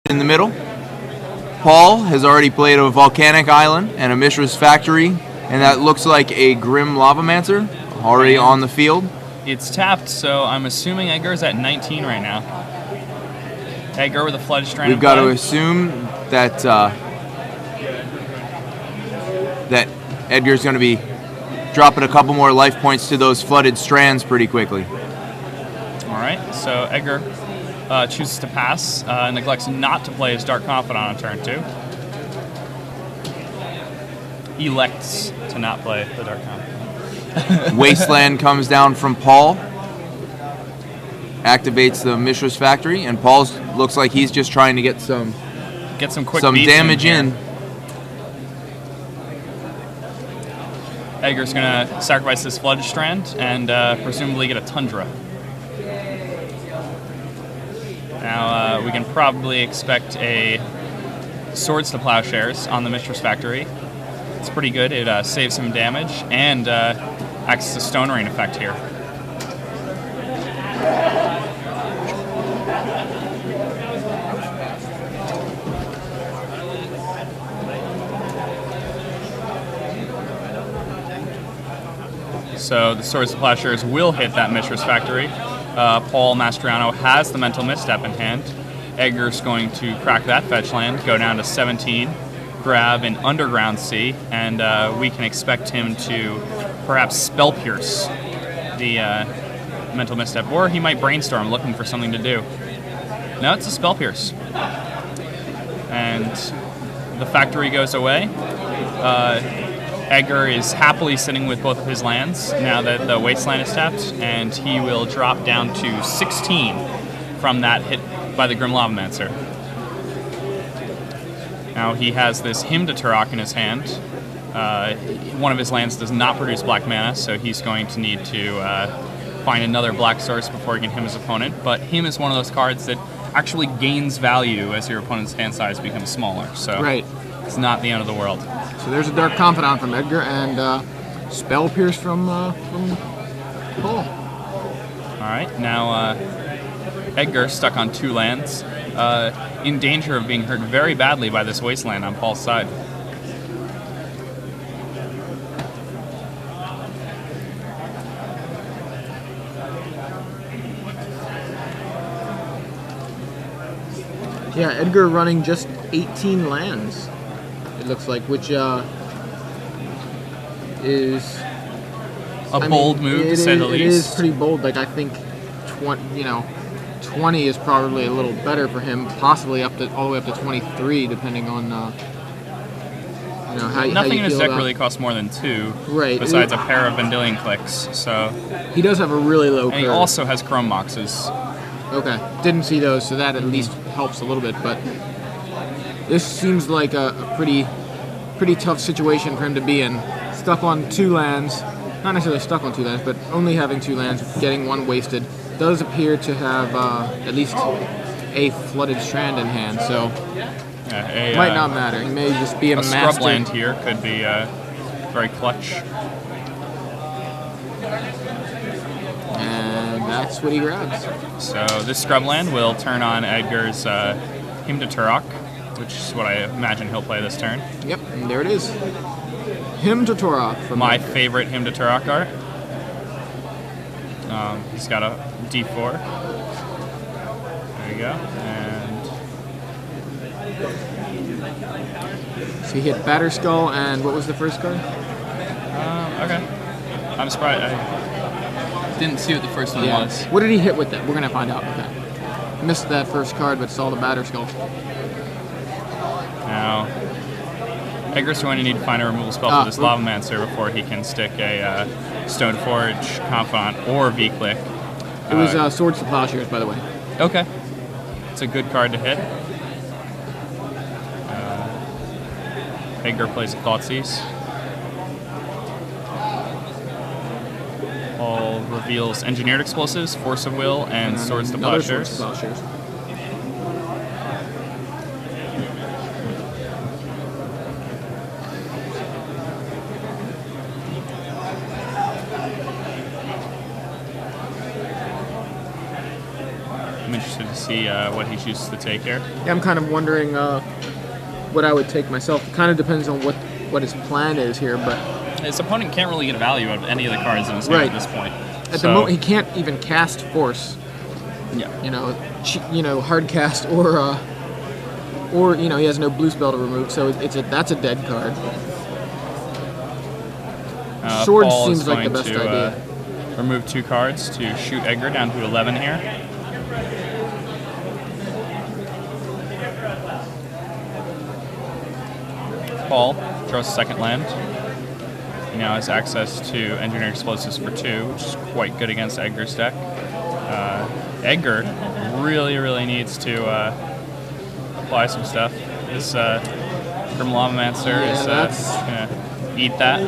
in the middle. Paul has already played a Volcanic Island and a Mishra's Factory, and that looks like a Grim Lavamancer already on the field. It's tapped, so I'm assuming Edgar's at 19 right now. Edgar with a Flooded Strand. We've got to assume that that Edgar's going to be dropping a couple more life points to those Flooded Strands pretty quickly. All right, so Edgar chooses to pass, neglects not to play his Dark Confidant on turn 2. Elects to not play the Dark Confidant. Wasteland comes down from Paul, activates the Mishra's Factory, and Paul looks like he's just trying to get some quick damage in. Edgar's going to sacrifice this Flooded Strand and presumably get a Tundra. Now we can probably expect a Swords to Plowshares on the Mishra's Factory. It's pretty good. It saves some damage and acts as a Stone Rain effect here. So the Swords to Plowshares will hit that Mishra's Factory. Paul Mastriano has the Mental Misstep in hand. Edgar's going to crack that fetch land, go down to 17, grab an Underground Sea, and we can expect him to perhaps Spell Pierce the Mental Misstep, or he might Brainstorm looking for something to do. No, it's a Spell Pierce. And the factory goes away. Edgar is happily sitting with both of his lands now that the Wasteland is tapped, and he will drop down to 16 from that hit by the Grim Lavamancer. Now he has this Hymn to Turok in his hand. One of his lands does not produce black mana, so he's going to need to find another black source before he can hymn his opponent. But Hymn is one of those cards that actually gains value as your opponent's hand size becomes smaller. So right. It's not the end of the world. So there's a Dark Confidant from Edgar and Spell Pierce from Paul. All right, now Edgar stuck on 2 lands, in danger of being hurt very badly by this Wasteland on Paul's side. Yeah, Edgar running just 18 lands, it looks like, which is a bold move, to say the least. It is pretty bold. Like, I think 20 is probably a little better for him, possibly all the way up to 23, depending on how Nothing you in his feel deck about. really costs more than 2, right? Besides a pair of Vendilion Clicks. So he does have a really low curve. And he also has Chrome Moxes. Okay, didn't see those, so that at least helps a little bit. But this seems like a pretty tough situation for him to be in. Stuck on 2 lands, not necessarily stuck on 2 lands, but only having 2 lands, getting 1 wasted. Does appear to have at least a Flooded Strand in hand, so might not matter. He may just be a master. Scrub land here could be very clutch. And that's what he grabs. So this scrub land will turn on Edgar's Hymn to Turok, which is what I imagine he'll play this turn. Yep, and there it is. Hymn to Turok. From my favorite Hymn to Turok art. He's got a D4. There you go. And so he hit Batterskull, and what was the first card? Okay. I'm surprised. I didn't see what the first one was. What did he hit with that? We're gonna find out. Okay. Missed that first card, but saw the Batterskull. Now, Edgar's going to need to find a removal spell for this Lavamancer before he can stick a Stoneforge, Confidant, or V-Click. It was Swords to Plowshares, by the way. Okay. It's a good card to hit. Edgar plays a Thoughtseize. Paul reveals Engineered Explosives, Force of Will, and Swords to Plowshares. I'm interested to see what he chooses to take here. Yeah, I'm kind of wondering what I would take myself. It kind of depends on what his plan is here, but His opponent can't really get a value out of any of the cards in his hand Right. at this point. at the moment he can't even cast Force. Yeah. Hard cast or he has no blue spell to remove, so that's a dead card. Sword Paul is seems like the going best to, idea. Remove 2 cards to shoot Edgar down to 11 here. Paul draws a second land. He now has access to Engineer Explosives for 2, which is quite good against Edgar's deck. Edgar really needs to apply some stuff. This Grim Lavamancer is going to eat that.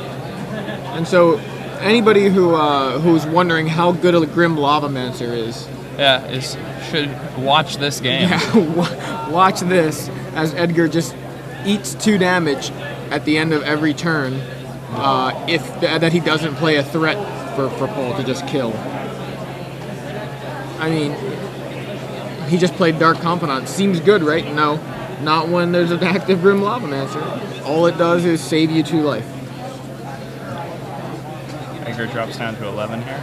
And so, anybody who's wondering how good a Grim Lavamancer is, Should watch this game. watch this as Edgar just eats 2 damage at the end of every turn. That he doesn't play a threat for Paul to just kill. I mean, he just played Dark Confidant. Seems good, right? No, not when there's an active Grim Lavamancer. All it does is save you 2 life. Edgar drops down to 11 here.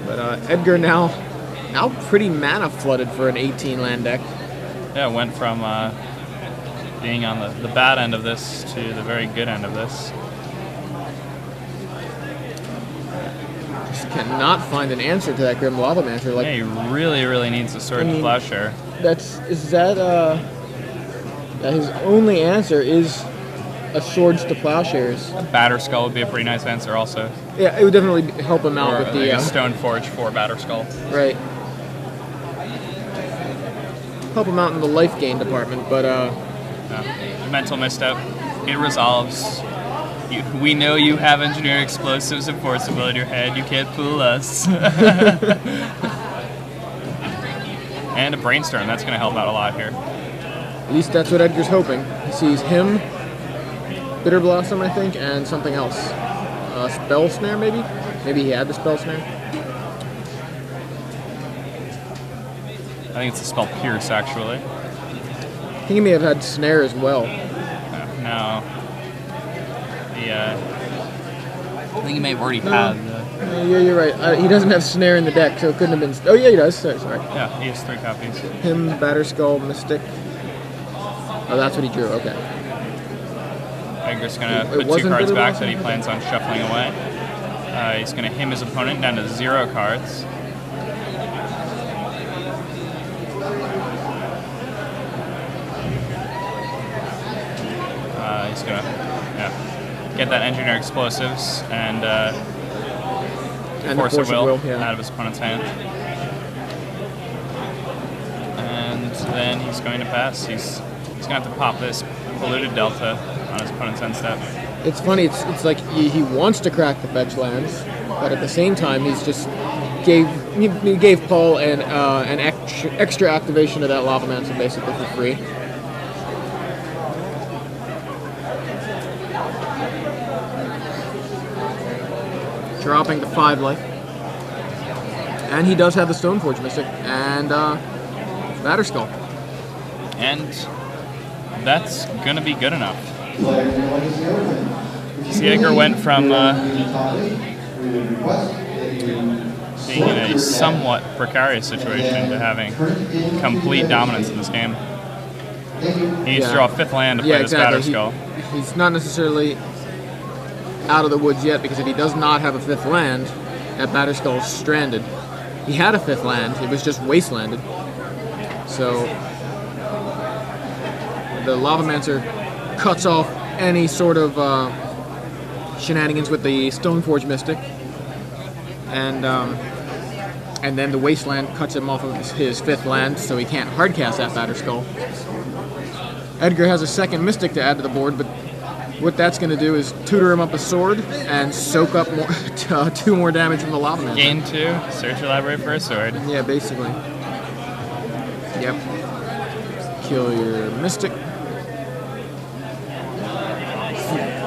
But Edgar now pretty mana flooded for an 18 land deck. Yeah, went from being on the bad end of this to the very good end of this. Just cannot find an answer to that Grim Lavamancer. Yeah, he really needs a Sword to Plowshare. His only answer is a Swords to Plowshares. Batterskull would be a pretty nice answer also. Yeah, it would definitely help him out Or with the Stoneforge for Batterskull. right. Help him out in the life gain department, but Mental Misstep. It resolves. We know you have Engineer Explosives and Forcible in your head. You can't fool us. And a Brainstorm. That's going to help out a lot here. at least that's what Edgar's hoping. He sees him, Bitter Blossom, I think, and something else. Spell Snare, maybe? Maybe he had the Spell Snare. I think it's a spell Pierce, actually. I think he may have had Snare as well. No. I think he may have already had. Yeah, you're right. He doesn't have Snare in the deck, so it couldn't have been... Oh, yeah, he does. Sorry. Yeah, he has 3 copies. Him, Batterskull, Mystic. Oh, that's what he drew. Okay. Edgar's going to It put 2 wasn't cards Bitter back Blossom? that he plans on shuffling away. He's going to him his opponent down to 0 cards. He's going to get that Engineer Explosives and Force of Will out of his opponent's hand. And then he's going to pass. He's going to have to pop this Polluted Delta on his opponent's end step. It's funny. It's like he wants to crack the fetch lands, but at the same time, he gave Paul an extra activation of that Lavamancer basically for free. Dropping to 5 life. And he does have the Stoneforge Mystic and Batterskull. And that's going to be good enough. See, Edgar went from being in a somewhat precarious situation to having complete dominance in this game. He needs to draw a 5th land to play this Batterskull. He's not necessarily out of the woods yet, because if he does not have a 5th land, that Batterskull is stranded. He had a 5th land, it was just wastelanded. So the Lavamancer cuts off any sort of shenanigans with the Stoneforge Mystic, and then the Wasteland cuts him off of his 5th land, so he can't hardcast that Batterskull. Edgar has a 2nd Mystic to add to the board, but what that's going to do is tutor him up a sword and soak up 2 more damage from the Lavamancer. Gain 2, search your library for a sword. Yeah, basically. Yep. Kill your Mystic.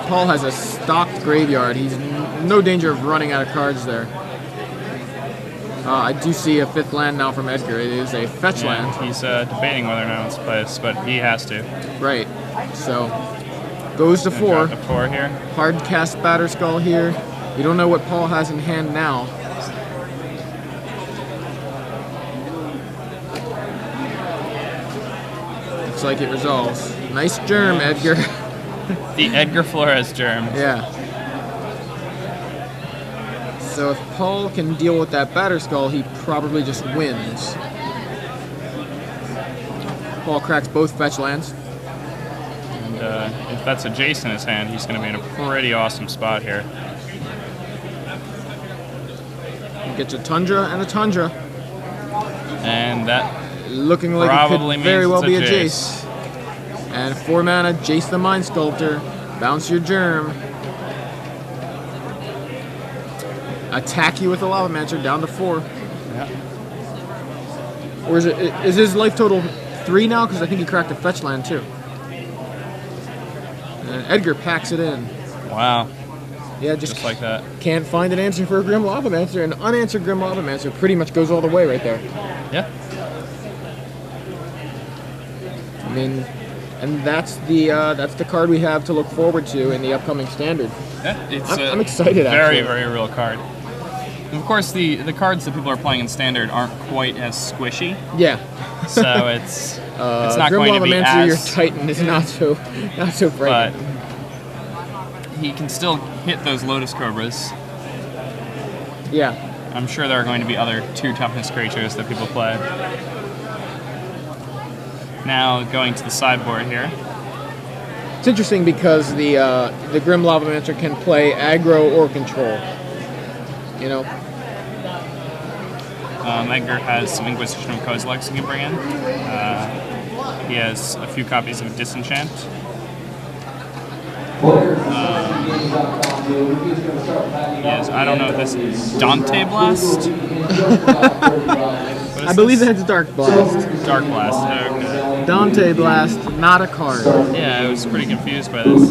Paul has a stocked graveyard. He's no danger of running out of cards there. I do see a 5th land now from Edgar. It is a fetch land. He's debating whether or not it's place, but he has to. Right. So, goes to 4. Drop to 4 here. Hard cast Batterskull here. We don't know what Paul has in hand now. Looks like it resolves. Nice germ, Edgar. The Edgar Flores germ. Yeah. So if Paul can deal with that Batterskull, he probably just wins. Paul cracks both fetch lands. And if that's a Jace in his hand, he's going to be in a pretty awesome spot here. He gets a Tundra and a Tundra. And that looking like probably it could very means well it's be a a Jace. Jace. And 4 mana, Jace the Mind Sculptor. Bounce your germ. Attack you with a Lavamancer down to 4. Yeah. Or is his life total 3 now? Because I think he cracked a fetch land too. And Edgar packs it in. Wow. Yeah, Just like that. can't find an answer for a Grim Lavamancer. An unanswered Grim Lavamancer pretty much goes all the way right there. Yeah. I mean, and that's the card we have to look forward to in the upcoming Standard. Yeah, it's I'm excited. Very, actually. very real card. And of course, the cards that people are playing in Standard aren't quite as squishy, Yeah. so it's not Grim going to be Lavamancer, your as. Titan is not so But frightening. he can still hit those Lotus Cobras. Yeah. I'm sure there are going to be other 2 toughness creatures that people play. Now going to the sideboard here. It's interesting because the Grim Lavamancer can play aggro or control. You know. Edgar has some Inquisition of Kozilek he can bring in. He has a few copies of Disenchant. Yes, I don't know if this is Dante Blast. I believe that's Dark Blast. Dark Blast. Okay. Dante Blast, not a card. Yeah, I was pretty confused by this.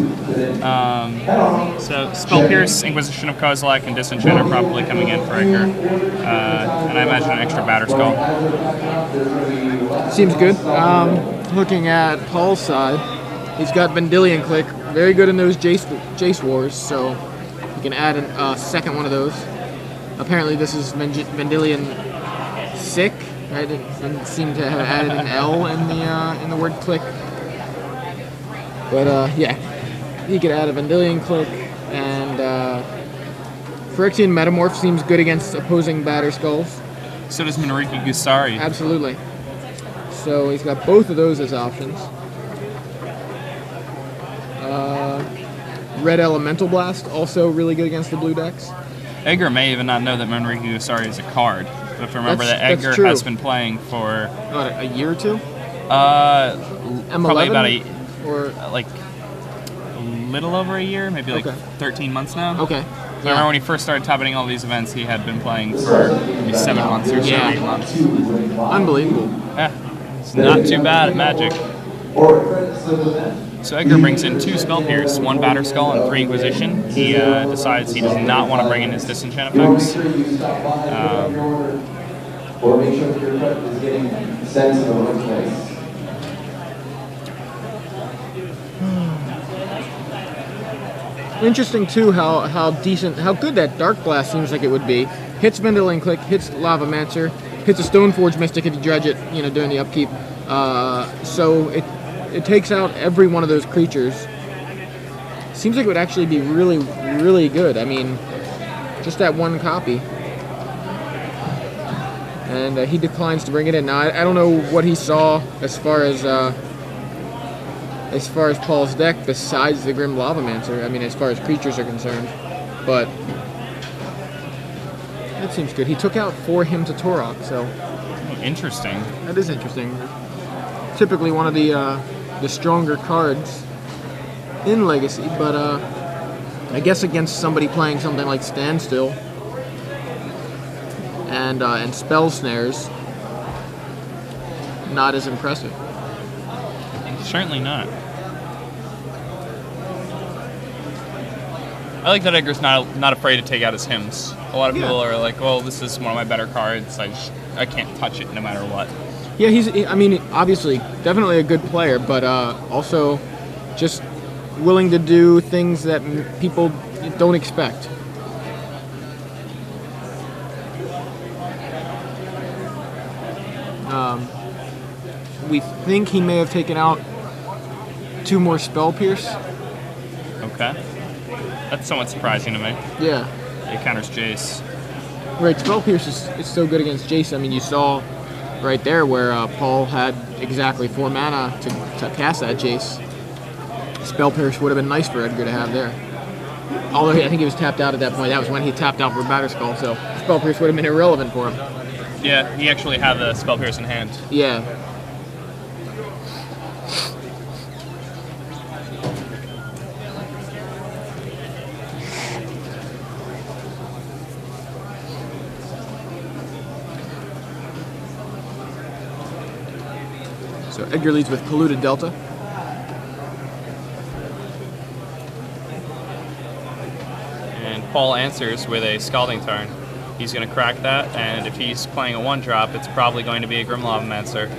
So Spell Pierce, Inquisition of Kozilek, and Disenchant are probably coming in for Edgar. And I imagine an extra Batterskull. Seems good. Looking at Paul's side, he's got Vendilion Click, very good in those Jace Wars, so you can add a second one of those. Apparently this is Vendilion Sick. I didn't seem to have added an L in the word click. But yeah, he could add a Vendilion Click, and Phyrexian Metamorph seems good against opposing Batterskulls. So does Manriki Gusari. Absolutely. So he's got both of those as options. Red Elemental Blast, also really good against the blue decks. Edgar may even not know that Manriki Gusari is a card. But if you remember that That's Edgar true. has been playing for What, a year or two? probably about Or like a little over a year, maybe like Okay. 13 months now. okay. So I remember when he first started top hitting all these events, he had been playing for maybe 7 months or so, Yeah. 8 months. Unbelievable. Yeah, it's not too bad at Magic. So Edgar brings in 2 Spell Pierce, 1 Batterskull, and 3 Inquisition. He decides he does not want to bring in his Disenchant effects. Or make sure that your cut is getting sent to the right place. Interesting too how good that Dark Blast seems like it would be. Hits Vendilion Click, hits Lavamancer, hits a Stoneforge Mystic if you dredge it, during the upkeep. So it takes out every one of those creatures. Seems like it would actually be really, really good. I mean, just that 1 copy. And he declines to bring it in. Now I don't know what he saw as far as Paul's deck besides the Grim Lavamancer. I mean, as far as creatures are concerned, but that seems good. He took out 4 Hymn to Torok, so Interesting. that is interesting. Typically one of the stronger cards in Legacy, but I guess against somebody playing something like Standstill and Spell Snares, not as impressive. Certainly not. I like that Edgar's not afraid to take out his hymns. A lot of Yeah. people are like, well, this is one of my better cards. I can't touch it no matter what. Yeah, I mean, obviously, definitely a good player, but also just willing to do things that people don't expect. We think he may have taken out 2 more Spell Pierce. Okay. That's somewhat surprising to me. Yeah. It counters Jace. Right, Spell Pierce is so good against Jace. I mean, you saw right there where Paul had exactly 4 mana to cast that Jace. Spell Pierce would have been nice for Edgar to have there. Although I think he was tapped out at that point. That was when he tapped out for Batterskull, so Spell Pierce would have been irrelevant for him. Yeah, he actually had the Spell Pierce in hand. Yeah. So Edgar leads with Polluted Delta. And Paul answers with a Scalding Tarn. He's going to crack that, and if he's playing a 1-drop, it's probably going to be a Grim Lavamancer.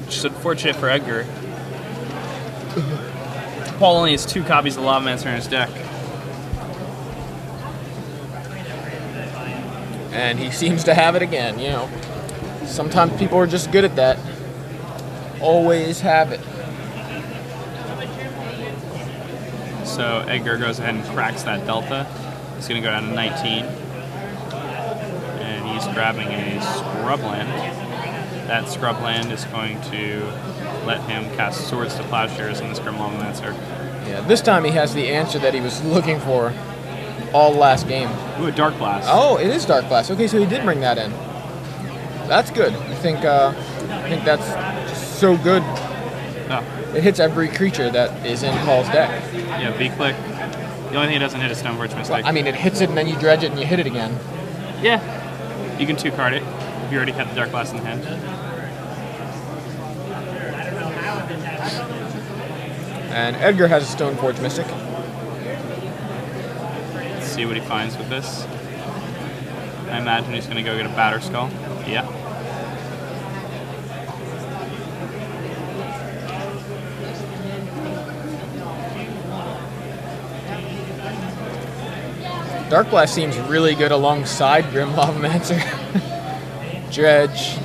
Which is unfortunate for Edgar. Paul only has 2 copies of Lavamancer in his deck. And he seems to have it again, you know. Sometimes people are just good at that. Always have it. So Edgar goes ahead and cracks that Delta. He's going to go down to 19. And he's grabbing a Scrubland. That Scrubland is going to let him cast Swords to Plowshares on this Grim Lavamancer. Yeah, this time he has the answer that he was looking for all last game. Ooh, a Dark Blast. Oh, it is Dark Blast. Okay, so he did bring that in. That's good. I think that's just so good. Oh. It hits every creature that is in Paul's deck. Yeah, V-Click. The only thing it doesn't hit is Stoneforge Mystic. I mean, it hits it and then you dredge it and you hit it again. Yeah. You can 2-card it if you already have the Dark Blast in hand. And Edgar has a Stoneforge Mystic. Let's see what he finds with this. I imagine he's going to go get a Batterskull. Yeah. Dark Blast seems really good alongside Grim Lavamancer. Dredge.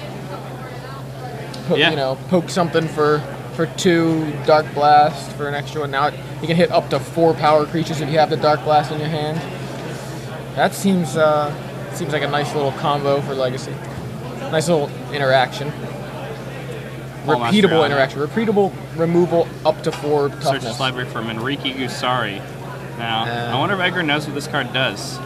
Yeah. You know, poke something for 2, Dark Blast for an extra one. Now you can hit up to 4 power creatures if you have the Dark Blast in your hand. That seems like a nice little combo for Legacy. Nice little interaction. Repeatable interaction. Repeatable removal up to 4 Search toughness. his library for Manriki Gusari. Now, I wonder if Edgar knows what this card does.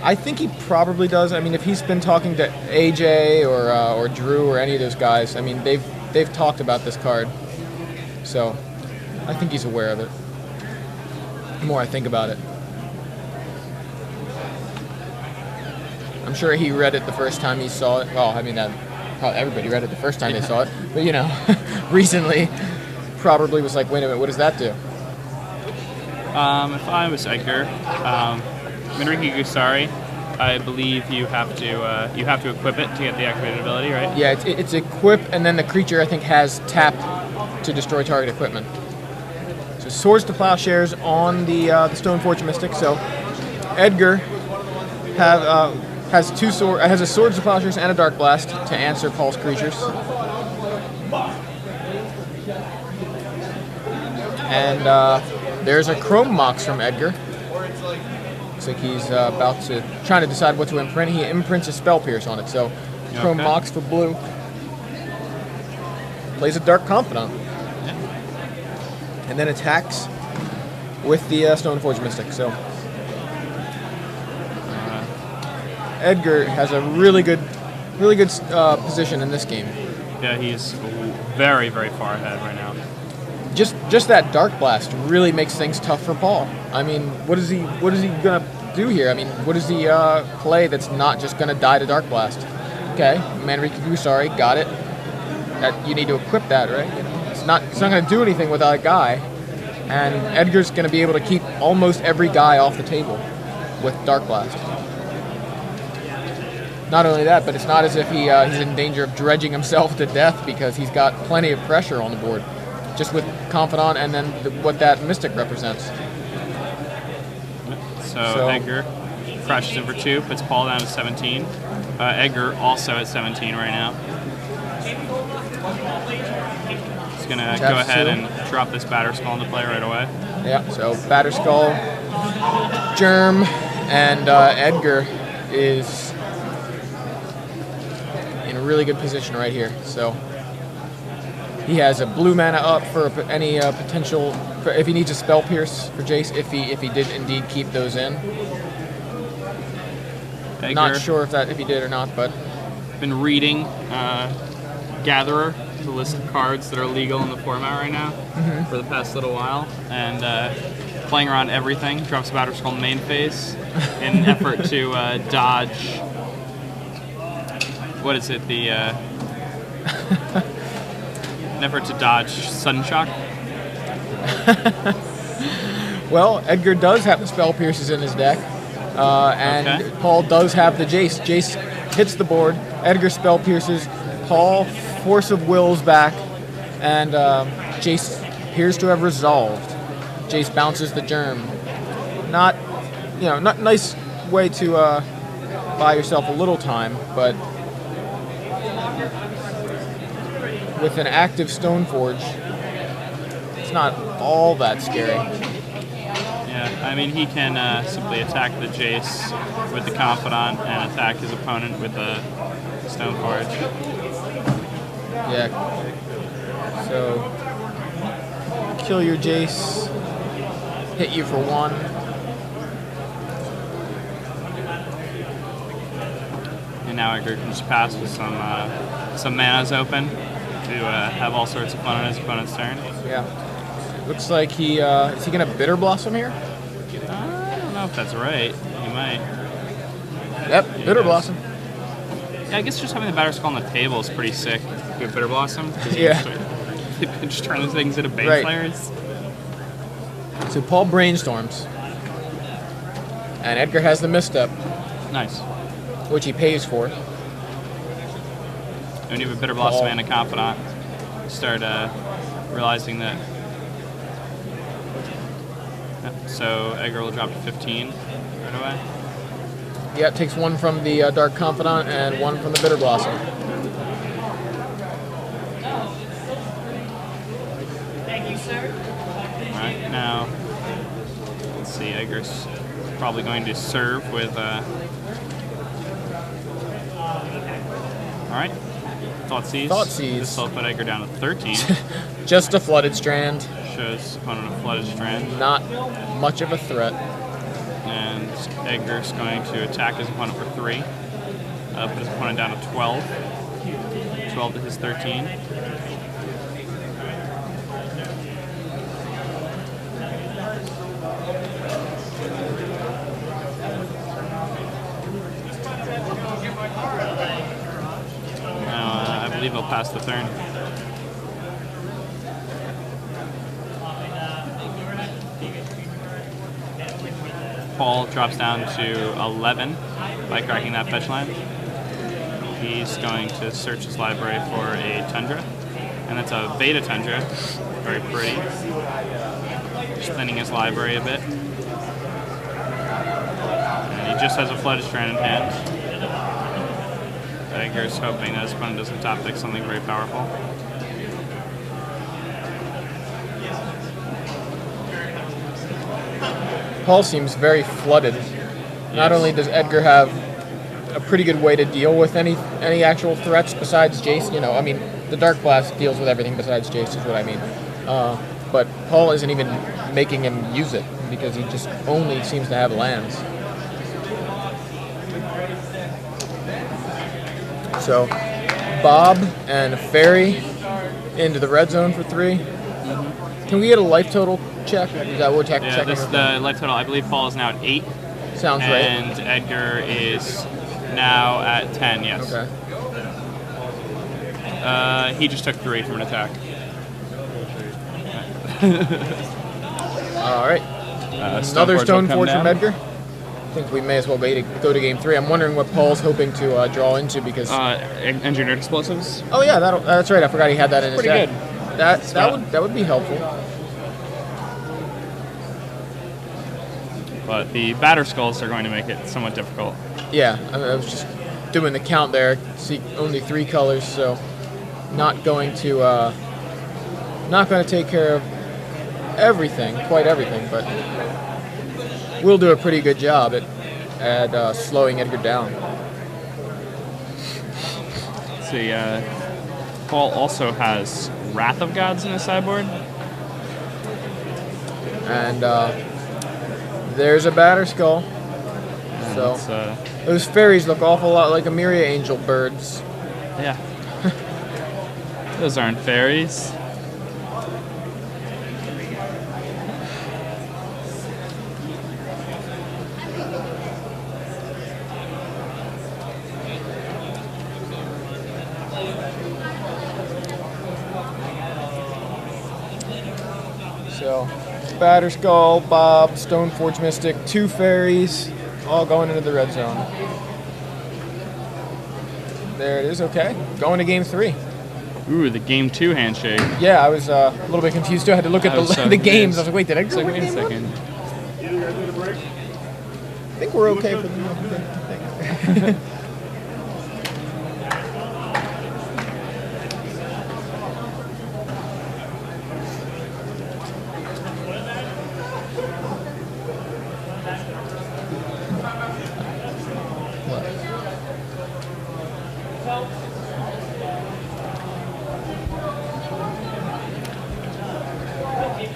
I think he probably does. I mean, if he's been talking to AJ or Drew or any of those guys, I mean, they've talked about this card. So, I think he's aware of it. The more I think about it. I'm sure he read it the first time he saw it. Well, I mean, probably everybody read it the first time they saw it. But, you know, recently probably was like, wait a minute, what does that do? If I was Edgar, Manriki Gusari, I believe you have to equip it to get the activated ability, right? Yeah, it's equip, and then the creature, I think, has tapped to destroy target equipment. So Swords to Plowshares on the Stoneforge Mystic. So Edgar has a Swords to Plowshares and a Dark Blast to answer Paul's creatures. And there's a Chrome Mox from Edgar. Looks like he's trying to decide what to imprint. He imprints a Spell Pierce on it. So Chrome Mox for blue. Plays a Dark Confidant. And then attacks with the Stoneforge Mystic. So Edgar has a really good position in this game. Yeah, he's very, very far ahead right now. Just that Dark Blast really makes things tough for Paul. I mean, what is he gonna do here? I mean, what does he play that's not just gonna die to Dark Blast? Okay, Manriki Gusari, got it. That you need to equip that, right? It's not gonna do anything without a guy. And Edgar's going to be able to keep almost every guy off the table with Dark Blast. Not only that, but it's not as if he's in danger of dredging himself to death because he's got plenty of pressure on the board, just with Confidant and then what that Mystic represents. So Edgar crashes in for 2, puts Paul down to 17. Edgar also at 17 right now. He's going to go ahead and drop this Batter Skull into play right away. Yeah, so Batter Skull, Germ, and Edgar is in a really good position right here. So he has a blue mana up for any potential, if he needs a Spell Pierce for Jace, if he did indeed keep those in. Edgar, not sure if he did or not, but been reading Gatherer, the list of cards that are legal in the format right now for the past little while, and playing around everything. Drops Batter Skull in main phase in an effort to dodge. What is it? The an effort to dodge Sudden Shock. Well, Edgar does have the Spell Pierces in his deck, and Paul does have the Jace. Jace hits the board, Edgar Spell Pierces, Paul Force of Wills back, and Jace appears to have resolved. Jace bounces the Germ. Not nice way to buy yourself a little time, but with an active Stoneforge, it's not all that scary. Yeah, I mean, he can simply attack the Jace with the Confidant and attack his opponent with the Stoneforge. Yeah. So, kill your Jace, hit you for 1. And now Edgar can just pass with some manas open to have all sorts of fun on his opponent's turn. Yeah. Looks like is he gonna Bitter Blossom here? I don't know if that's right. He might. Yep, Bitter Blossom. Yeah, I guess just having the Batter Skull on the table is pretty sick. Good Bitter Blossom. Yeah. You can just turn those things into Bane Flayers. So Paul brainstorms, and Edgar has the misstep. Nice. Which he pays for. When you have a Bitter Blossom and a Confidant, start realizing that. So Edgar will drop to 15 right away. Yeah, it takes 1 from the Dark Confidant and 1 from the Bitter Blossom. Thank you, sir. Alright, now, let's see, Edgar's probably going to serve with, alright, Thoughtseize. Thoughtseize. This will put Edgar down to 13. Just a Flooded Strand. Shows opponent a Flooded Strand. Not much of a threat. And Edgar's going to attack his opponent for 3. Put his opponent down to 12. 12 to his 13. Now, I believe he'll pass the turn. Paul drops down to 11 by cracking that fetch line. He's going to search his library for a Tundra, and that's a Veda Tundra. Very pretty. Just thinning his library a bit. And he just has a Flooded Strand in hand. Edgar's hoping that his opponent doesn't top deck something very powerful. Paul seems very flooded. Not only does Edgar have a pretty good way to deal with any actual threats besides Jace, I mean, the Dark Blast deals with everything besides Jace is what I mean. But Paul isn't even making him use it because he just only seems to have lands. So, Bob and Fairy into the red zone for 3. Can we get a life total check? Is that what we're checking? Yeah, the life total, I believe Paul is now at 8. Sounds right. And Edgar is now at 10, yes. Okay. He just took 3 from an attack. All right. Another Stone Forge from Edgar. I think we may as well go to game 3. I'm wondering what Paul's hoping to draw into because. Engineered explosives. Oh yeah, that's right. I forgot he had that in his deck. Good. That would be helpful. But the batter skulls are going to make it somewhat difficult. Yeah, I was just doing the count there. See, only 3 colors, so not going to take care of quite everything, but we'll do a pretty good job at slowing Edgar down. Let's see, Paul also has Wrath of Gods in his sideboard. And there's a batter skull. So those fairies look awful lot like Emiria angel birds. Yeah. Those aren't fairies. So, Batter Skull, Bob, Stoneforge Mystic, 2 fairies, all going into the red zone. There it is, okay. Going to game 3. Ooh, the game 2 handshake. Yeah, I was a little bit confused too. I had to look at the games. I was like, wait, did I go Wait a second. I think we're okay for the thing.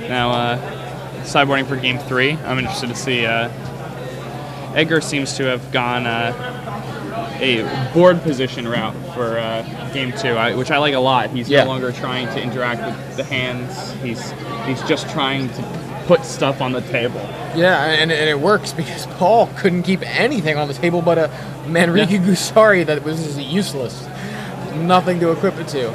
Now, sideboarding for game 3, I'm interested to see. Edgar seems to have gone a board position route for game 2, which I like a lot. He's no longer trying to interact with the hands. He's just trying to put stuff on the table. Yeah, and it works because Paul couldn't keep anything on the table but a Manrique Gusari that was just useless. Nothing to equip it to.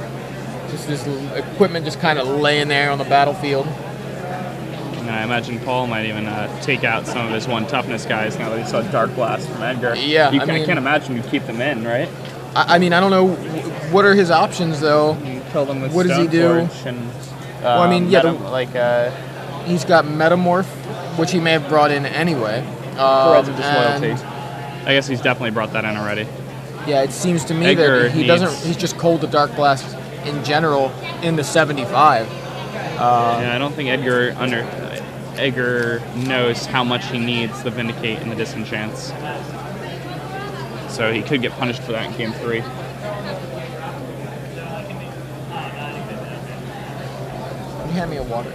Just this equipment just kind of laying there on the battlefield. And I imagine Paul might even take out some of his 1 toughness guys now that he saw Dark Blast from Edgar. Yeah, I can't imagine you'd keep them in, right? I mean, I don't know. What are his options, though? You kill them with what does he do? And, well, I mean, he's got Metamorph, which he may have brought in anyway. Threads of Disloyalty. I guess he's definitely brought that in already. Yeah, it seems to me Edgar that he doesn't. He's just cold to Dark Blast in general in the 75. Yeah, I don't think Edgar knows how much he needs the Vindicate and the Disenchants. So he could get punished for that in game 3. Can you hand me a water?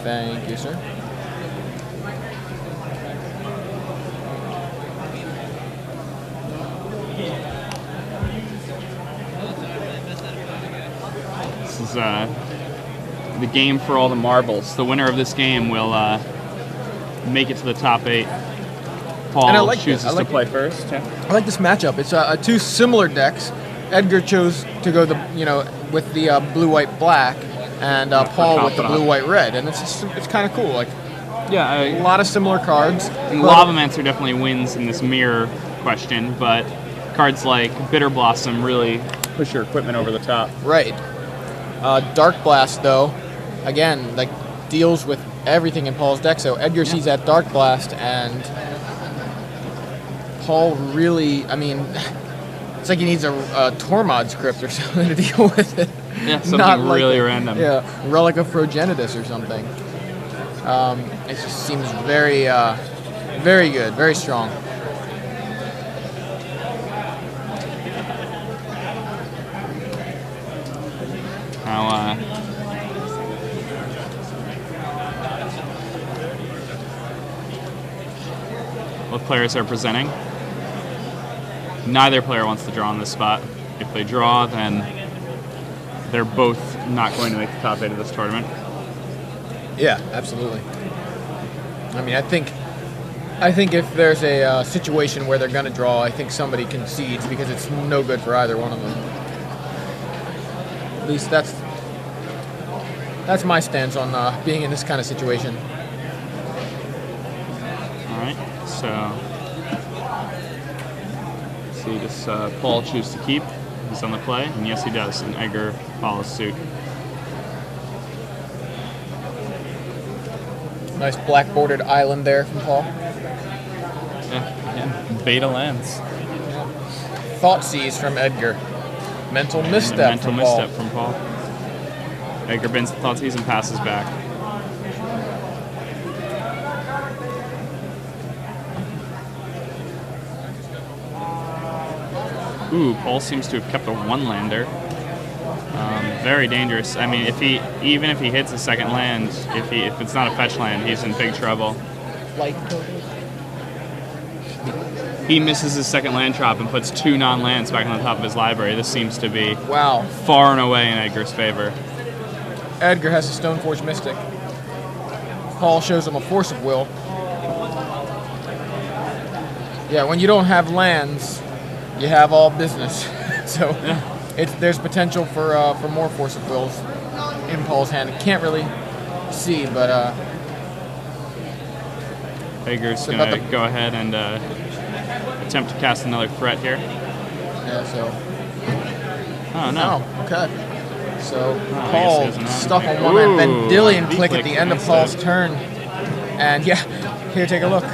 Thank you, sir. This is the game for all the marbles. The winner of this game will make it to the top 8. Paul chooses to play first. Yeah. I like this matchup. It's 2 similar decks. Edgar chose to go with the blue-white-black, and Paul with the blue-white-red, and it's kind of cool. Like, yeah, a lot of similar cards. Lavamancer definitely wins in this mirror question, but cards like Bitter Blossom really push your equipment over the top. Right. Dark Blast, though, again, like deals with everything in Paul's deck. So Edgar sees that Dark Blast, and Paul really, I mean, it's like he needs a Tormod script or something to deal with it. Yeah, something really random. Yeah, Relic of Progenitus or something. It just seems very, very good, very strong. Now, both players are presenting. Neither player wants to draw on this spot. If they draw, then they're both not going to make the top 8 of this tournament. Yeah, absolutely. I mean, I think if there's a situation where they're going to draw, I think somebody concedes because it's no good for either one of them. At least that's That's my stance on being in this kind of situation. All right, so see, does Paul choose to keep? He's on the play, and yes, he does. And Edgar follows suit. Nice black bordered island there from Paul. Yeah, beta lands. Thought seize from Edgar. Mental misstep Mental from misstep Paul. from Paul. Edgar bends the thought seize and passes back. Ooh, Paul seems to have kept a one-lander. Very dangerous. I mean, even if he hits a second land, if it's not a fetch land, he's in big trouble. Like He misses his second land drop and puts 2 non-lands back on the top of his library. This seems to be wow. far and away in Edgar's favor. Edgar has a Stoneforge Mystic. Paul shows him a Force of Will. Yeah, when you don't have lands, you have all business. So there's potential for more Force of Wills in Paul's hand. Can't really see, but Edgar's gonna go ahead and attempt to cast another threat here. yeah. So Oh no! oh, okay. So I Paul guess he doesn't stuck have- on one land. Ooh, Vendilion V click at the end of Paul's turn, and yeah, here, take a look.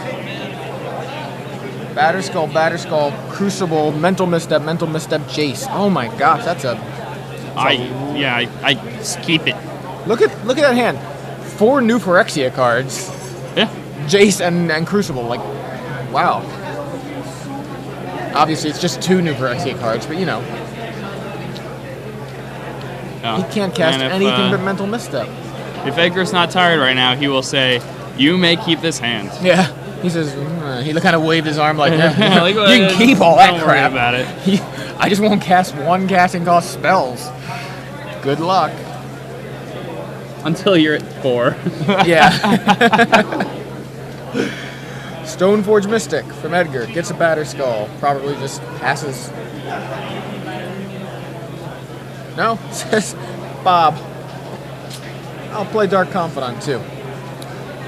Batter Skull, Crucible, Mental Misstep, Jace. Oh my gosh, that's a. I just keep it. Look at that hand. 4 new Phyrexia cards. Yeah. Jace and Crucible. Like, wow. Obviously, it's just 2 new Phyrexia cards, but you know. He can't cast anything but Mental Misstep. If Edgar's not tired right now, he will say, "You may keep this hand." Yeah. He says, he kind of waved his arm like, yeah, Like, you can keep all that don't worry crap. about it. I just won't cast 1 casting cost spells. Good luck. Until you're at 4. Yeah. Stoneforge Mystic from Edgar. Gets a Batter Skull. Probably just passes. No? Says Bob. I'll play Dark Confidant too.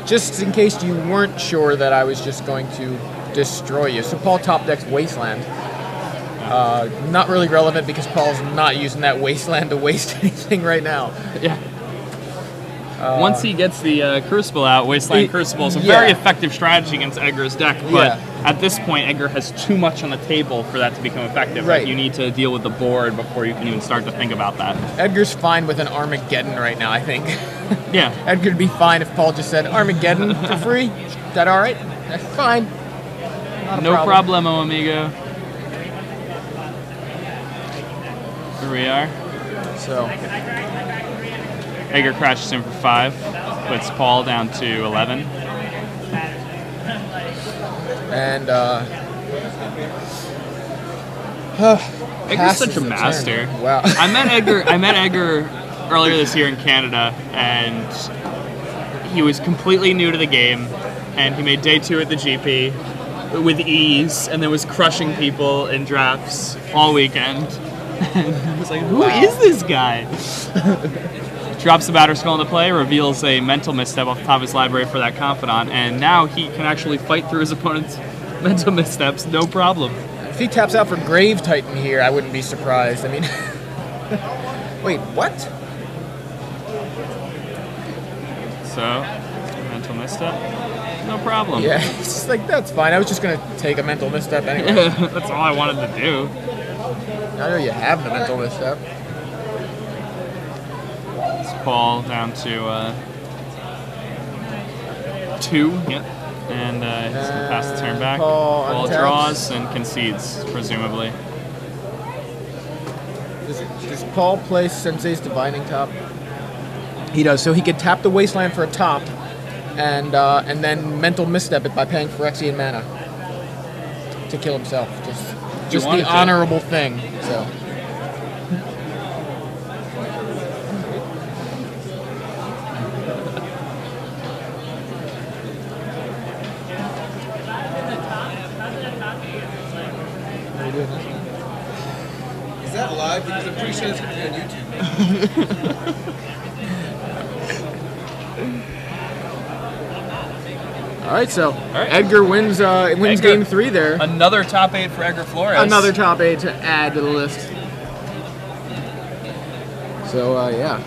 Just in case you weren't sure that I was just going to destroy you. So Paul top decks Wasteland. Not really relevant because Paul's not using that Wasteland to waste anything right now. Yeah. Once he gets the Crucible out, Wasteland Crucible is a very effective strategy against Edgar's deck, but at this point, Edgar has too much on the table for that to become effective. Right. Like, you need to deal with the board before you can even start to think about that. Edgar's fine with an Armageddon right now, I think. Yeah. Edgar'd be fine if Paul just said Armageddon for free. Is that alright? That's fine. Not a No problem. problemo, amigo. Here we are. So, Edgar crashes in for 5, puts Paul down to 11. and Edgar's such a master. Wow. I met Edgar earlier this year in Canada, and he was completely new to the game, and he made day 2 at the GP with ease, and then was crushing people in drafts all weekend. And I was like, who is this guy? Drops the Batter Skull into play, reveals a Mental Misstep off the top of his library for that Confidant, and now he can actually fight through his opponent's Mental Missteps, no problem. If he taps out for Grave Titan here, I wouldn't be surprised. I mean, wait, what? So, Mental Misstep, no problem. Yeah, it's just like, that's fine. I was just going to take a Mental Misstep anyway. That's all I wanted to do. I know you have the Mental Misstep. It's Paul down to 2. Yep. And he's going to pass the turn back. Paul untaps. Draws and concedes, presumably. Does Paul play Sensei's Divining Top? He does. So he could tap the Wasteland for a top, and then Mental Misstep it by paying Phyrexian mana to kill himself. Just the honorable thing. So. Is that live? Because I'm pretty sure it's going to be on YouTube. All right, so right. Edgar wins Edgar. game 3 there. Another top 8 for Edgar Flores. Another top 8 to add to the list. So, yeah.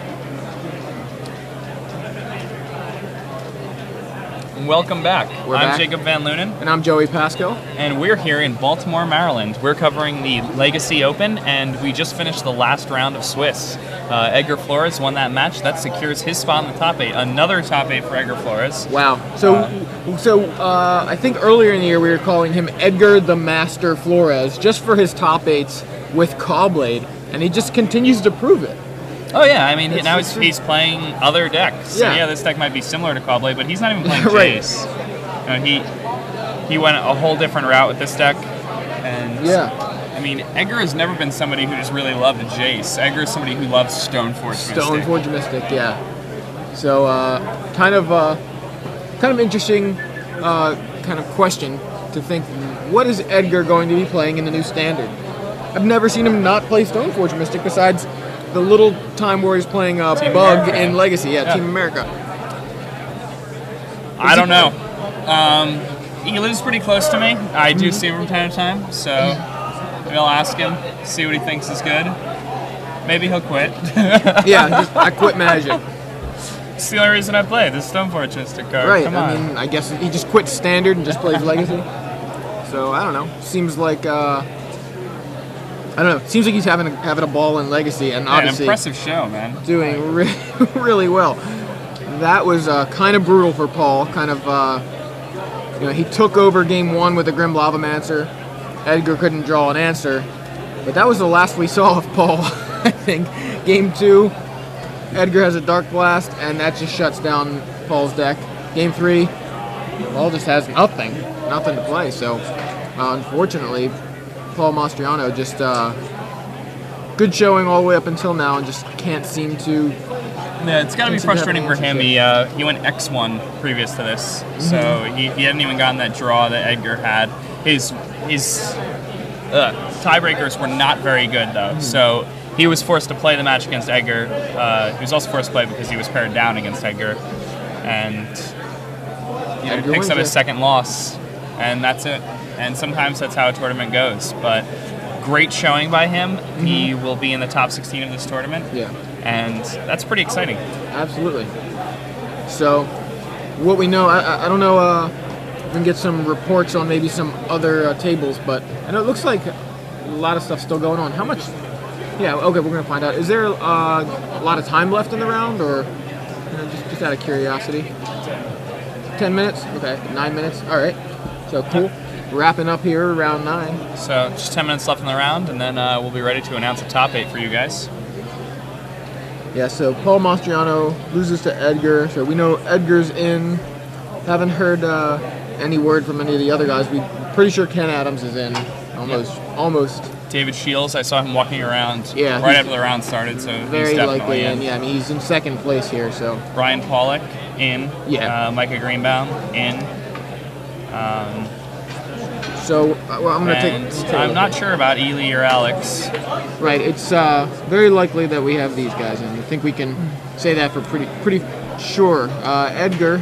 Welcome back. We're I'm back. Jacob Van Lunen, And I'm Joey Pasco. and we're here in Baltimore, Maryland. We're covering the Legacy Open, and we just finished the last round of Swiss. Edgar Flores won that match. That secures his spot in the top 8. Another top 8 for Edgar Flores. Wow. So I think earlier in the year we were calling him Edgar the Master Flores just for his top 8s with Cawblade, and he just continues to prove it. Oh yeah, I mean now it's- he's playing other decks. Yeah. And yeah, this deck might be similar to Cawblade, but he's not even playing Right. Jace. You know, he went a whole different route with this deck, and Yeah. I mean Edgar has never been somebody who just really loved Jace. Edgar is somebody who loves Stoneforge Mystic. Stoneforge Mystic, yeah. So kind of interesting kind of question to think, what is Edgar going to be playing in the new standard? I've never seen him not play Stoneforge Mystic besides the little time where he's playing Bug America. in Legacy, Yeah. Team America. I don't know. He lives pretty close to me. I do see him from time to time, so maybe I'll ask him, see what he thinks is good. Maybe he'll quit. Yeah, I quit Magic. It's the only reason I play this Stoneforge Mystic card. Right, Come I on. mean, I guess he just quit Standard and just plays Legacy. So, I don't know. Seems like, I don't know. Seems like he's having a ball in Legacy, and Yeah, an obviously impressive show, man. doing really well. That was kind of brutal for Paul. Kind of, he took over game 1 with a Grim Lavamancer. Edgar couldn't draw an answer, but that was the last we saw of Paul. I think game 2, Edgar has a Dark Blast, and that just shuts down Paul's deck. Game 3, Paul just has nothing to play. So, unfortunately, Paul Mastriano just good showing all the way up until now, and just can't seem to. Yeah, it's got to be Seems to have frustrating for him. He went X1 previous to this, so he hadn't even gotten that draw that Edgar had. His tiebreakers were not very good though, so he was forced to play the match against Edgar. He was also forced to play because he was paired down against Edgar, and Edgar picks wins up his it. second loss, and that's it. And sometimes that's how a tournament goes. But great showing by him. He will be in the top 16 of this tournament. Yeah. And that's pretty exciting. Absolutely. So, what we know, I don't know, we can get some reports on maybe some other tables, but I know it looks like a lot of stuff still going on. How much? Yeah, okay, we're going to find out. Is there a lot of time left in the round, or just out of curiosity? 10 minutes? Okay, 9 minutes. All right. So, cool. Wrapping up here, round 9. So just 10 minutes left in the round, and then we'll be ready to announce the top 8 for you guys. Yeah, so Paul Mastriano loses to Edgar. So we know Edgar's in. Haven't heard any word from any of the other guys. We're pretty sure Ken Adams is in. Almost. David Shields, I saw him walking around Yeah, right he's after the round started, so Very he's definitely likely in. in. Yeah, I mean, he's in second place here, so. Brian Pollock in. Yeah. Micah Greenbaum in. So, well, I'm going to And take. I'm not sure about Ely or Alex. Right, it's very likely that we have these guys in. I think we can say that for pretty sure. Edgar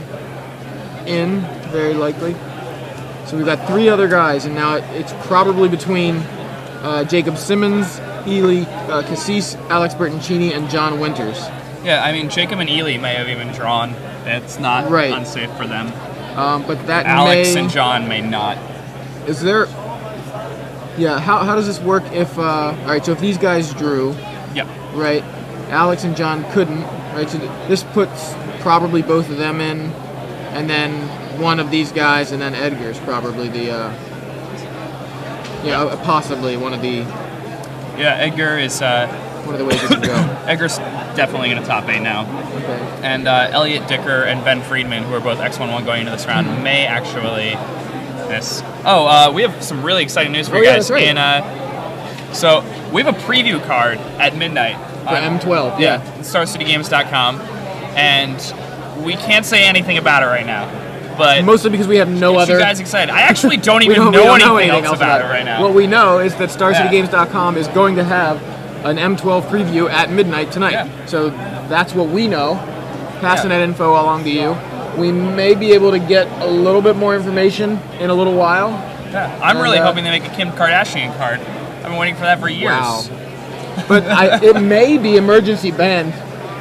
in, very likely. So we've got 3 other guys, and now it's probably between Jacob Simmons, Ely Cassis, Alex Bertoncini, and John Winters. Yeah, I mean, Jacob and Ely may have even drawn. It's not Right. unsafe for them. But that Alex may... and John may not. Is there... Yeah, how does this work if... all right, so if these guys drew, Yep. right, Alex and John couldn't, right, so this puts probably both of them in, and then one of these guys, and then Edgar's probably the... possibly one of the... Yeah, Edgar is... One of the ways it could go. Edgar's definitely in a top 8 now. Okay. And Elliot Dicker and Ben Friedman, who are both X11 going into this round, may actually miss. We have some really exciting news for you yeah, guys. that's right. And so we have a preview card at midnight. For M12, Yeah, StarCityGames.com. And we can't say anything about it right now. But Mostly because we have no get other... you guys excited. I actually don't we even don't know know anything else about it right now. What we know is that StarCityGames.com is going to have an M12 preview at midnight tonight. Yeah. So that's what we know. Passing Yeah. that info along to you. We may be able to get a little bit more information in a little while. Yeah, I'm really hoping they make a Kim Kardashian card. I've been waiting for that for years. Wow. But it may be emergency banned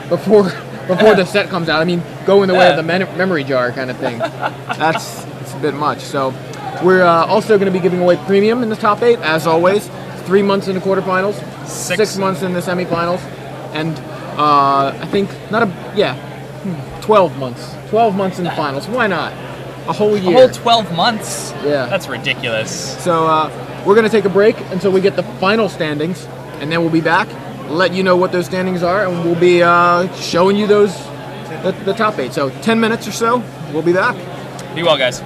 before the set comes out. I mean, go in the way of the memory jar kind of thing. It's a bit much. So we're also going to be giving away premium in the top 8, as always. 3 months in the quarterfinals, 6 months in the semifinals, and I think 12 months. 12 months in the finals. Why not? A whole year. A whole 12 months? Yeah. That's ridiculous. So we're going to take a break until we get the final standings, and then we'll be back, let you know what those standings are, and we'll be showing you the top 8. So 10 minutes or so, we'll be back. Be well, guys.